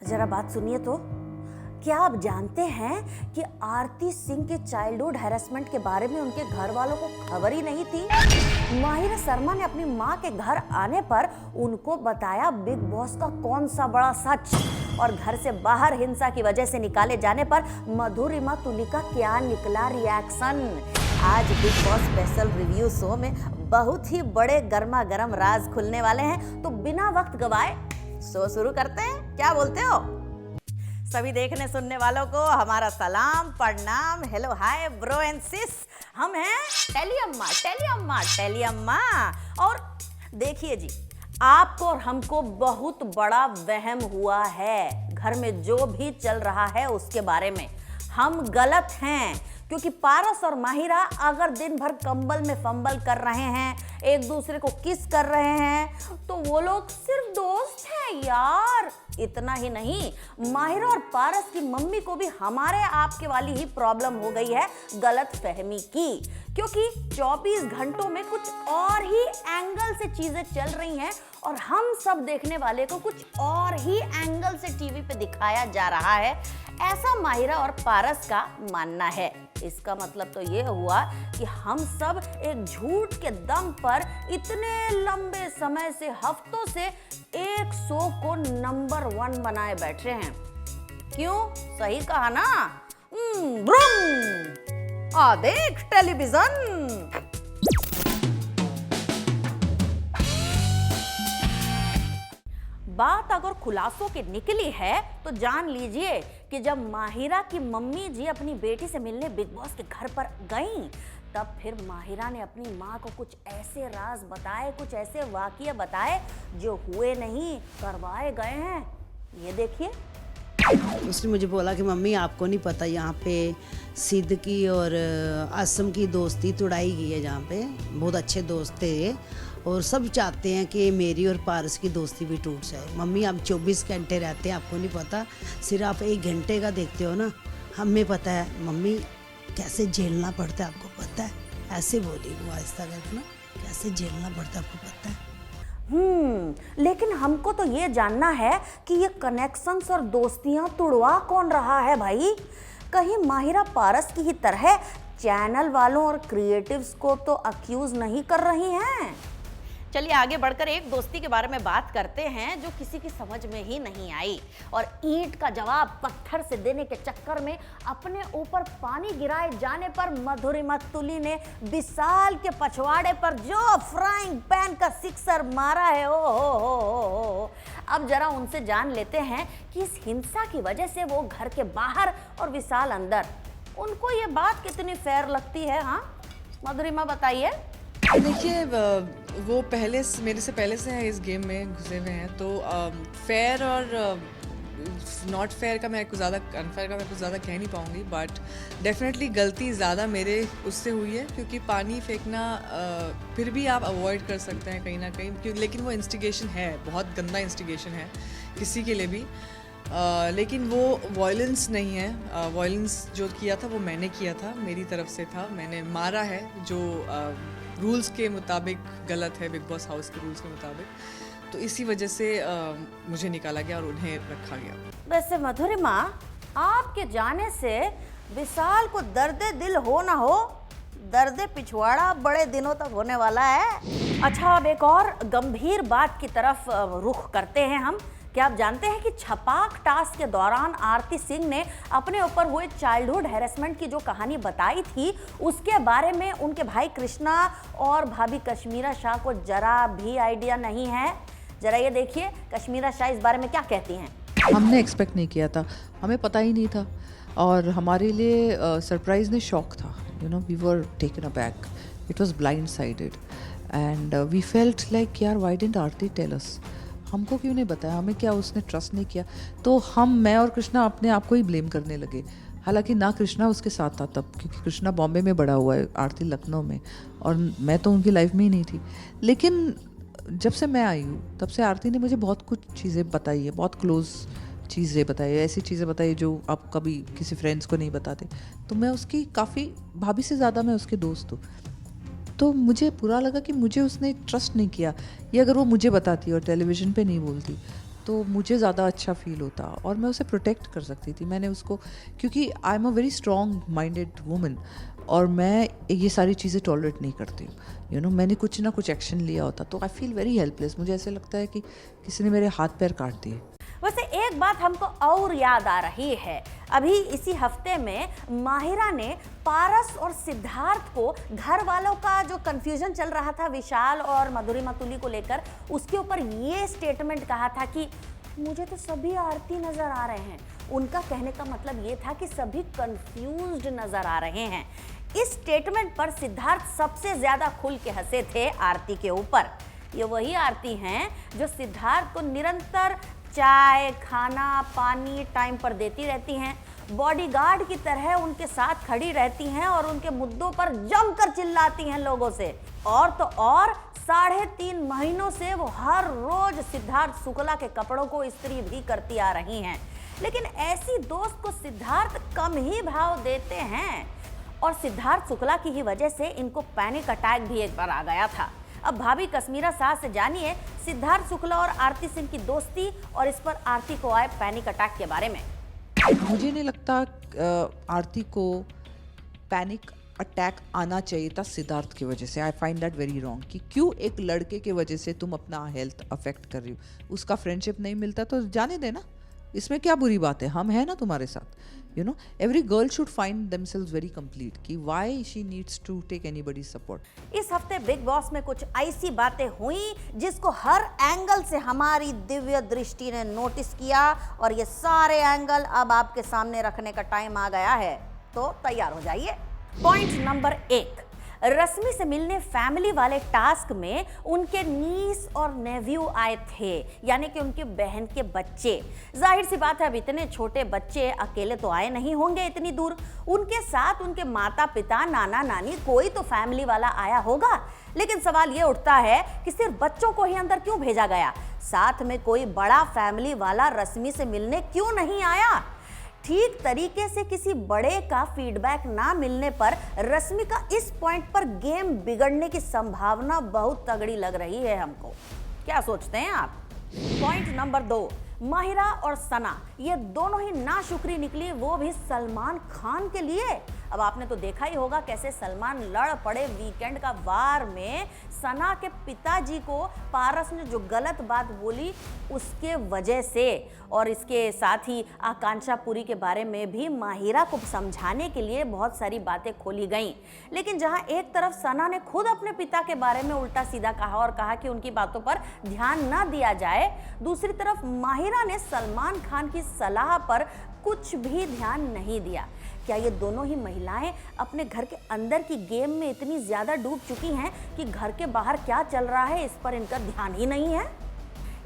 जरा बात सुनिए तो। क्या आप जानते हैं कि आरती सिंह के चाइल्डहुड हैरेसमेंट के बारे में उनके घर वालों को खबर ही नहीं थी। माहिरा शर्मा ने अपनी माँ के घर आने पर उनको बताया बिग बॉस का कौन सा बड़ा सच, और घर से बाहर हिंसा की वजह से निकाले जाने पर मधुरिमा तुली का क्या निकला रिएक्शन। आज big boss special review show में बहुत ही बड़े गर्मा गर्म राज खुलने वाले हैं, तो बिना वक्त गवाए शो शुरू करते हैं। क्या बोलते हो? सभी देखने सुनने वालों को हमारा सलाम, प्रणाम, हेलो, हाय ब्रो एंड सिस। हम हैं टेली अम्मा। और देखिए जी, आपको और हमको बहुत बड़ा वहम हुआ है घर में जो भी चल रहा है उसके बारे में। हम गलत हैं, क्योंकि पारस और माहिरा अगर दिन भर कंबल में फंबल कर रहे हैं, एक दूसरे को किस कर रहे हैं, तो वो लोग सिर्फ दोस्त हैं यार। इतना ही नहीं, माहिरा और पारस की मम्मी को भी हमारे आपके वाली ही प्रॉब्लम हो गई है, गलत फहमी की, क्योंकि 24 घंटों में कुछ और ही एंगल से चीजें चल रही हैं और हम सब देखने वाले को कुछ और ही एंगल से टीवी पे दिखाया जा रहा है, ऐसा माहिरा और पारस का मानना है। इसका मतलब तो ये हुआ कि हम सब एक झूठ के दम पर इतने लंबे समय से, हफ्तों से एक शो को नंबर 1 बनाए बैठे हैं। क्यों? सही कहा ना? आ देख टेलीविजन। बात अगर खुलासों की निकली है तो जान लीजिए कि जब माहिरा की मम्मी जी अपनी बेटी से मिलने बिग बॉस के घर पर गईं, तब फिर माहिरा ने अपनी माँ को कुछ ऐसे राज बताए, कुछ ऐसे वाकये बताए जो हुए नहीं, करवाए गए हैं। ये देखिए। उसने मुझे बोला कि मम्मी आपको नहीं पता, यहाँ पे सिद्ध की और आसम की दोस्ती तुड़ाई गई है, जहाँ पे बहुत अच्छे दोस्त थे ये, और सब चाहते हैं कि मेरी और पारस की दोस्ती भी टूट जाए। मम्मी आप 24 घंटे रहते हैं, आपको नहीं पता, सिर्फ आप 1 घंटे का देखते हो ना, हमें पता है मम्मी कैसे झेलना पड़ता है, आपको पता है। ऐसे बोली वो आहिस्ता करके ना, कैसे झेलना पड़ता है आपको पता है। लेकिन हमको तो ये जानना है कि ये कनेक्शंस और दोस्तियां तुड़वा कौन रहा है भाई? कहीं माहिरा पारस की ही तरह चैनल वालों और क्रिएटिव्स को तो अक्यूज नहीं कर रही हैं? चलिए आगे बढ़कर एक दोस्ती के बारे में बात करते हैं जो किसी की समझ में ही नहीं आई, और ईंट का जवाब पत्थर से देने के चक्कर में अपने ऊपर पानी गिराए जाने पर मधुरिमा तुली ने विशाल के पछवाड़े पर जो फ्राइंग पैन का सिक्सर मारा है, ओ हो। अब जरा उनसे जान लेते हैं कि इस हिंसा की वजह से वो घर के बाहर और विशाल अंदर, उनको ये बात कितनी फेयर लगती है। हाँ मधुरिमा बताइए। देखिए, वो मेरे से पहले से है इस गेम में घुसे हुए हैं, तो फेयर और नॉट फेयर का मैं कुछ ज़्यादा, अनफेयर का मैं कुछ ज़्यादा कह नहीं पाऊँगी, बट डेफिनेटली गलती ज़्यादा मेरे उससे हुई है, क्योंकि पानी फेंकना फिर भी आप अवॉइड कर सकते हैं कहीं ना कहीं, लेकिन वो इंस्टिगेशन है, बहुत गंदा इंस्टिगेशन है किसी के लिए भी। लेकिन वो वॉयलेंस नहीं है। वॉयलेंस जो किया था वो मैंने किया था, मेरी तरफ से था, मैंने मारा है, जो रूल्स के मुताबिक गलत है, बिग बॉस हाउस के रूल्स के मुताबिक, तो इसी वजह से मुझे निकाला गया और उन्हें रखा गया। वैसे मधुरिमा, आपके जाने से विशाल को दर्द दिल हो ना हो, दर्द पिछवाड़ा बड़े दिनों तक होने वाला है। अच्छा, अब एक और गंभीर बात की तरफ रुख करते हैं हम। क्या आप जानते हैं कि छपाक टास्क के दौरान आरती सिंह ने अपने ऊपर हुए चाइल्डहुड हैरेसमेंट की जो कहानी बताई थी, उसके बारे में उनके भाई कृष्णा और भाभी कश्मीरा शाह को जरा भी आइडिया नहीं है। जरा ये देखिए कश्मीरा शाह इस बारे में क्या कहती हैं। हमने एक्सपेक्ट नहीं किया था, हमें पता ही नहीं था, और हमारे लिए सरप्राइज ने शॉक था। You know, we were taken aback, it was blindsided and we felt like यार why didn't Aarti tell us, हमको क्यों नहीं बताया, हमें क्या उसने ट्रस्ट नहीं किया। तो मैं और कृष्णा अपने आप को ही ब्लेम करने लगे। हालांकि ना कृष्णा उसके साथ था तब, क्योंकि कृष्णा बॉम्बे में बड़ा हुआ है, आरती लखनऊ में, और मैं तो उनकी लाइफ में ही नहीं थी। लेकिन जब से मैं आई हूँ तब से आरती ने मुझे बहुत कुछ चीज़ें बताई है, बहुत क्लोज चीज़ें बताई है, ऐसी चीज़ें बताई जो आप कभी किसी फ्रेंड्स को नहीं बताते। तो मैं उसकी काफ़ी, भाभी से ज़्यादा मैं उसके दोस्त हूँ। तो मुझे बुरा लगा कि मुझे उसने ट्रस्ट नहीं किया। ये अगर वो मुझे बताती और टेलीविज़न पे नहीं बोलती तो मुझे ज़्यादा अच्छा फील होता और मैं उसे प्रोटेक्ट कर सकती थी। मैंने उसको, क्योंकि I am a very strong minded woman और मैं ये सारी चीज़ें टॉलरेट नहीं करती हूँ। मैंने कुछ ना कुछ एक्शन लिया होता तो आई फील वेरी हेल्पलेस। मुझे ऐसे लगता है कि किसी ने मेरे हाथ पैर काट दिए। वैसे एक बात हमको और याद आ रही है, अभी इसी हफ्ते में माहिरा ने पारस और सिद्धार्थ को घर वालों का जो कंफ्यूजन चल रहा था विशाल और मधुरिमा तुली को लेकर, उसके ऊपर ये स्टेटमेंट कहा था कि मुझे तो सभी आरती नजर आ रहे हैं। उनका कहने का मतलब ये था कि सभी कंफ्यूज्ड नजर आ रहे हैं। इस स्टेटमेंट पर सिद्धार्थ सबसे ज्यादा खुल के हंसे थे आरती के ऊपर। ये वही आरती हैं जो सिद्धार्थ को निरंतर चाय, खाना, पानी टाइम पर देती रहती हैं, बॉडीगार्ड की तरह उनके साथ खड़ी रहती हैं और उनके मुद्दों पर जमकर चिल्लाती हैं लोगों से। और तो और 3.5 महीनों से वो हर रोज सिद्धार्थ शुक्ला के कपड़ों को इस्त्री भी करती आ रही हैं। लेकिन ऐसी दोस्त को सिद्धार्थ कम ही भाव देते हैं और सिद्धार्थ शुक्ला की ही वजह से इनको पैनिक अटैक भी एक बार आ गया था। अब भाभी कश्मीरा शाह से जानिए सिद्धार्थ शुक्ला और आरती सिंह की दोस्ती और इस पर आरती को आए पैनिक अटैक के बारे में। मुझे नहीं लगता आरती को पैनिक अटैक आना चाहिए था सिद्धार्थ की वजह से। I find that very wrong कि क्यों एक लड़के की वजह से तुम अपना हेल्थ अफेक्ट कर रही हो। उसका फ्रेंडशिप नहीं मिलता तो जाने देना, इसमें क्या बुरी बात है, हम हैं ना तुम्हारे साथ। Every girl should find themselves very complete कि why she needs to take anybody's support. इस हफ्ते बिग बॉस में कुछ ऐसी बातें हुई जिसको हर एंगल से हमारी दिव्य दृष्टि ने नोटिस किया और ये सारे एंगल अब आपके सामने रखने का टाइम आ गया है, तो तैयार हो जाइए। पॉइंट नंबर 1, रश्मि से मिलने फैमिली वाले टास्क में उनके नीस और नेव्यू आए थे, यानी कि उनके बहन के बच्चे। जाहिर सी बात है अब इतने छोटे बच्चे अकेले तो आए नहीं होंगे इतनी दूर, उनके साथ उनके माता पिता, नाना नानी, कोई तो फैमिली वाला आया होगा। लेकिन सवाल ये उठता है कि सिर्फ बच्चों को ही अंदर क्यों भेजा गया, साथ में कोई बड़ा फैमिली वाला रश्मि से मिलने क्यों नहीं आया। ठीक तरीके से किसी बड़े का फीडबैक ना मिलने पर रश्मि का इस पॉइंट पर गेम बिगड़ने की संभावना बहुत तगड़ी लग रही है हमको। क्या सोचते हैं आप? पॉइंट नंबर 2, माहिरा और सना, ये दोनों ही नाशुक्री निकली, वो भी सलमान खान के लिए। अब आपने तो देखा ही होगा कैसे सलमान लड़ पड़े वीकेंड का वार में सना के पिताजी को पारस ने जो गलत बात बोली उसके वजह से। और इसके साथ ही आकांक्षा पुरी के बारे में भी माहिरा को समझाने के लिए बहुत सारी बातें खोली गईं। लेकिन जहां एक तरफ सना ने खुद अपने पिता के बारे में उल्टा सीधा कहा और कहा कि उनकी बातों पर ध्यान ना दिया जाए, दूसरी तरफ माहिरा ने सलमान खान की सलाह पर कुछ भी ध्यान नहीं दिया। क्या ये दोनों ही महिलाएं अपने घर के अंदर की गेम में इतनी ज्यादा डूब चुकी हैं कि घर के बाहर क्या चल रहा है इस पर इनका ध्यान ही नहीं है?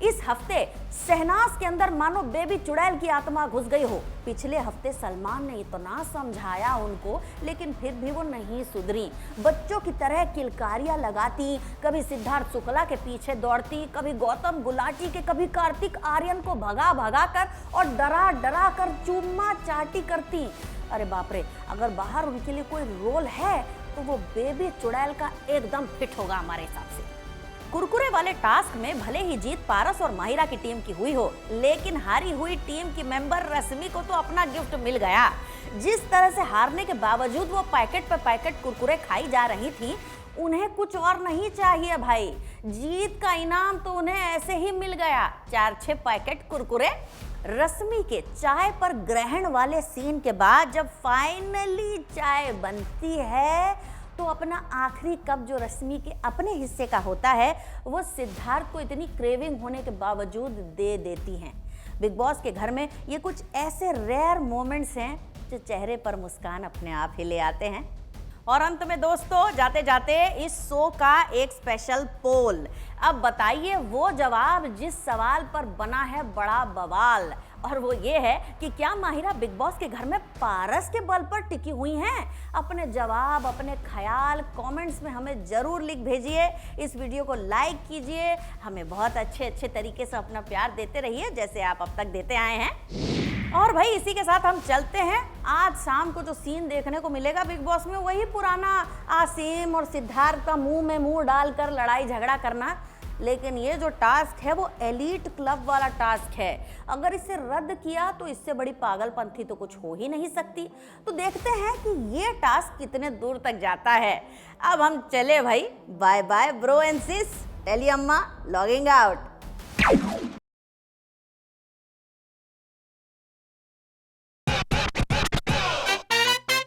इस हफ्ते शहनाज के अंदर मानो बेबी चुड़ैल की आत्मा घुस गई हो। पिछले हफ्ते सलमान ने इतना समझाया उनको, लेकिन फिर भी वो नहीं सुधरी। बच्चों की तरह किलकारियां लगाती, कभी सिद्धार्थ शुक्ला के पीछे दौड़ती, कभी गौतम गुलाटी के, कभी कार्तिक आर्यन को भगा भगा कर और डरा डरा कर चूम्मा चाटी करती। अरे बाप रे, अगर बाहर उनके लिए कोई रोल है तो वो बेबी चुड़ैल का एकदम फिट होगा हमारे हिसाब से। कुरकुरे वाले टास्क में भले ही जीत पारस और माहिरा की टीम की हुई हो, लेकिन हारी हुई टीम की मेंबर रश्मि को तो अपना गिफ्ट मिल गया। जिस तरह से हारने के बावजूद वो पैकेट पे पैकेट कुरकुरे खाई जा रही थी, उन्हें कुछ और नहीं चाहिए भाई। जीत का इनाम तो उन्हें ऐसे ही मिल गया, 4-6 पैकेट कुरकुरे। रश्मि के चाय पर ग्रहण वाले सीन के बाद जब फाइनली चाय बनती है तो अपना आखिरी कप जो रश्मि के अपने हिस्से का होता है वो सिद्धार्थ को इतनी क्रेविंग होने के बावजूद दे देती हैं। बिग बॉस के घर में ये कुछ ऐसे रेयर मोमेंट्स हैं जो चेहरे पर मुस्कान अपने आप ही ले आते हैं। और अंत में दोस्तों, जाते जाते इस शो का एक स्पेशल पोल। अब बताइए वो जवाब जिस सवाल पर बना है बड़ा बवाल, और वो ये है कि क्या माहिरा बिग बॉस के घर में पारस के बल पर टिकी हुई हैं? अपने जवाब, अपने ख्याल कमेंट्स में हमें जरूर लिख भेजिए। इस वीडियो को लाइक कीजिए, हमें बहुत अच्छे तरीके से अपना प्यार देते रहिए जैसे आप अब तक देते आए हैं। और भाई इसी के साथ हम चलते हैं। आज शाम को जो सीन देखने को मिलेगा बिग बॉस में, वही पुराना आसिम और सिद्धार्थ का मुंह में मुंह डालकर लड़ाई झगड़ा करना, लेकिन ये जो टास्क है वो एलीट क्लब वाला टास्क है। अगर इसे रद्द किया तो इससे बड़ी पागलपंथी तो कुछ हो ही नहीं सकती। तो देखते हैं कि ये टास्क कितने दूर तक जाता है। अब हम चले भाई, bye bye bro and sis, टेली अम्मा लॉगिंग आउट।